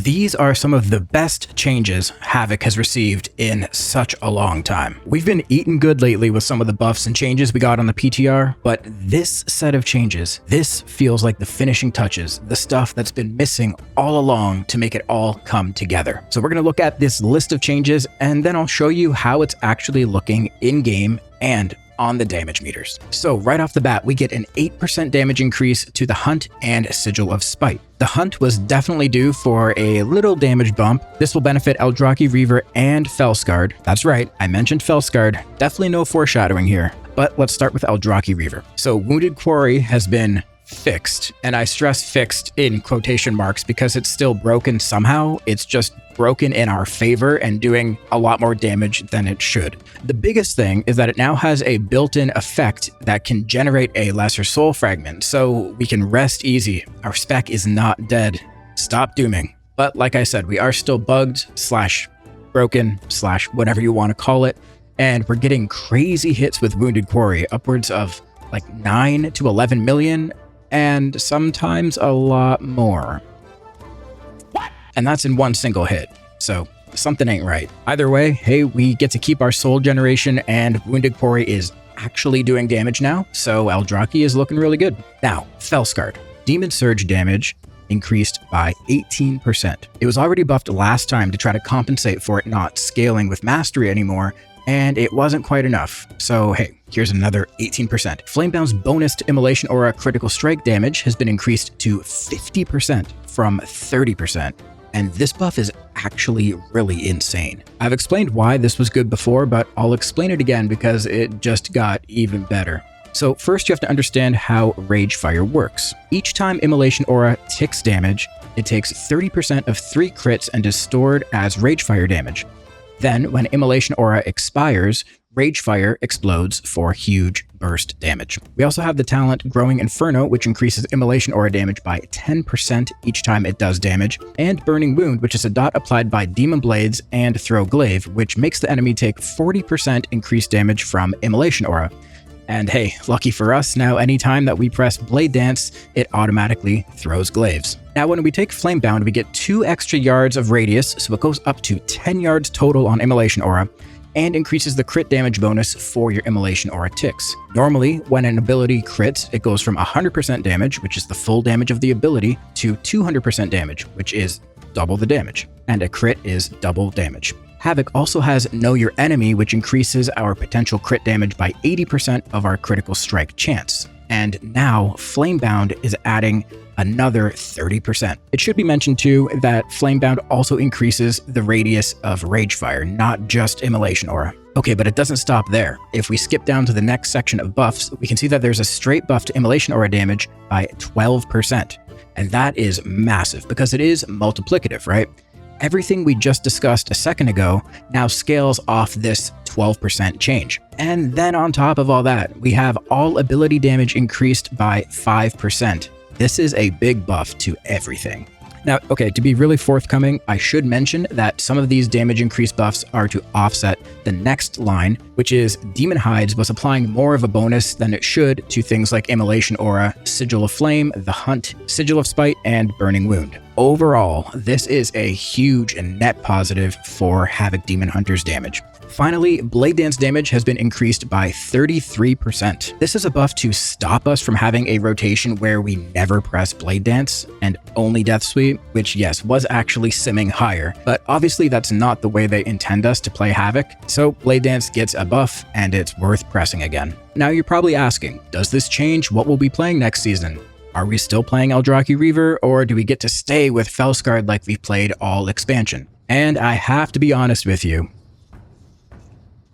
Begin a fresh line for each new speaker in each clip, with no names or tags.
These are some of the best changes Havoc has received in such a long time. We've been eating good lately with some of the buffs and changes we got on the PTR, but this set of changes, this feels like the finishing touches, the stuff that's been missing all along to make it all come together. So we're going to look at this list of changes, and then I'll show you how it's actually looking in-game and on the damage meters. So right off the bat, we get an 8% damage increase to the Hunt and Sigil of Spite. The Hunt was definitely due for a little damage bump. This will benefit Aldrachi Reaver and Fel-Scarred. That's right, I mentioned Fel-Scarred. Definitely no foreshadowing here. But let's start with Aldrachi Reaver. So Wounded Quarry has been fixed, and I stress fixed in quotation marks because it's still broken somehow. It's just broken in our favor and doing a lot more damage than it should. The biggest thing is that it now has a built-in effect that can generate a lesser soul fragment, so we can rest easy. Our spec is not dead. Stop dooming. But like I said, we are still bugged / broken / whatever you want to call it, and we're getting crazy hits with Wounded Quarry, upwards of like 9 to 11 million, and sometimes a lot more. What? And that's in one single hit, so something ain't right. Either way, hey, we get to keep our soul generation, and Wounded Quarry is actually doing damage now, so Aldrachi is looking really good. Now, Fel-Scarred. Demon Surge damage increased by 18%. It was already buffed last time to try to compensate for it not scaling with Mastery anymore, and it wasn't quite enough. So hey, here's another 18%. Flamebound's bonus to Immolation Aura critical strike damage has been increased to 50% from 30%. And this buff is actually really insane. I've explained why this was good before, but I'll explain it again because it just got even better. So first you have to understand how Rage Fire works. Each time Immolation Aura ticks damage, it takes 30% of 3 crits and is stored as Rage Fire damage. Then, when Immolation Aura expires, Rage Fire explodes for huge burst damage. We also have the talent Growing Inferno, which increases Immolation Aura damage by 10% each time it does damage, and Burning Wound, which is a dot applied by Demon Blades and Throw Glaive, which makes the enemy take 40% increased damage from Immolation Aura. And hey, lucky for us, now anytime that we press Blade Dance, it automatically throws glaives. Now when we take Flamebound, we get 2 extra yards of radius, so it goes up to 10 yards total on Immolation Aura, and increases the crit damage bonus for your Immolation Aura ticks. Normally, when an ability crits, it goes from 100% damage, which is the full damage of the ability, to 200% damage, which is double the damage. And a crit is double damage. Havoc also has Know Your Enemy, which increases our potential crit damage by 80% of our critical strike chance. And now Flamebound is adding another 30%. It should be mentioned too that Flamebound also increases the radius of Rage Fire, not just Immolation Aura. Okay, but it doesn't stop there. If we skip down to the next section of buffs, we can see that there's a straight buff to Immolation Aura damage by 12%. And that is massive because it is multiplicative, right? Everything we just discussed a second ago now scales off this 12% change. And then on top of all that, we have all ability damage increased by 5%. This is a big buff to everything. Now, okay, to be really forthcoming, I should mention that some of these damage increase buffs are to offset the next line, which is Demon Hides was applying more of a bonus than it should to things like Immolation Aura, Sigil of Flame, the Hunt, Sigil of Spite, and Burning Wound. Overall, this is a huge and net positive for Havoc Demon Hunter's damage. Finally, Blade Dance damage has been increased by 33%. This is a buff to stop us from having a rotation where we never press Blade Dance and only Death Sweep, which yes, was actually simming higher, but obviously that's not the way they intend us to play Havoc, so Blade Dance gets a buff and it's worth pressing again. Now you're probably asking, does this change what we'll be playing next season? Are we still playing Aldrachi Reaver, or do we get to stay with Fel-Scarred like we've played all expansion? And I have to be honest with you,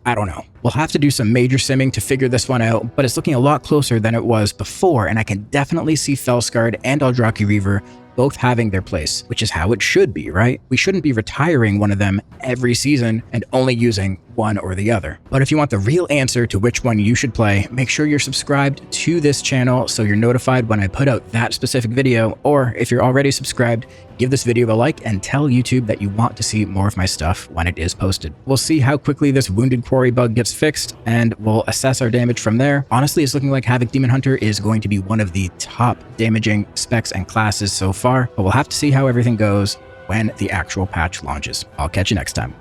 I don't know. We'll have to do some major simming to figure this one out, but it's looking a lot closer than it was before, and I can definitely see Fel-Scarred and Aldrachi Reaver both having their place, which is how it should be, right? We shouldn't be retiring one of them every season and only using one or the other. But if you want the real answer to which one you should play, make sure you're subscribed to this channel so you're notified when I put out that specific video, or if you're already subscribed, give this video a like and tell YouTube that you want to see more of my stuff when it is posted. We'll see how quickly this Wounded Quarry bug gets fixed, and we'll assess our damage from there. Honestly, it's looking like Havoc Demon Hunter is going to be one of the top damaging specs and classes so far, but we'll have to see how everything goes. when the actual patch launches. I'll catch you next time.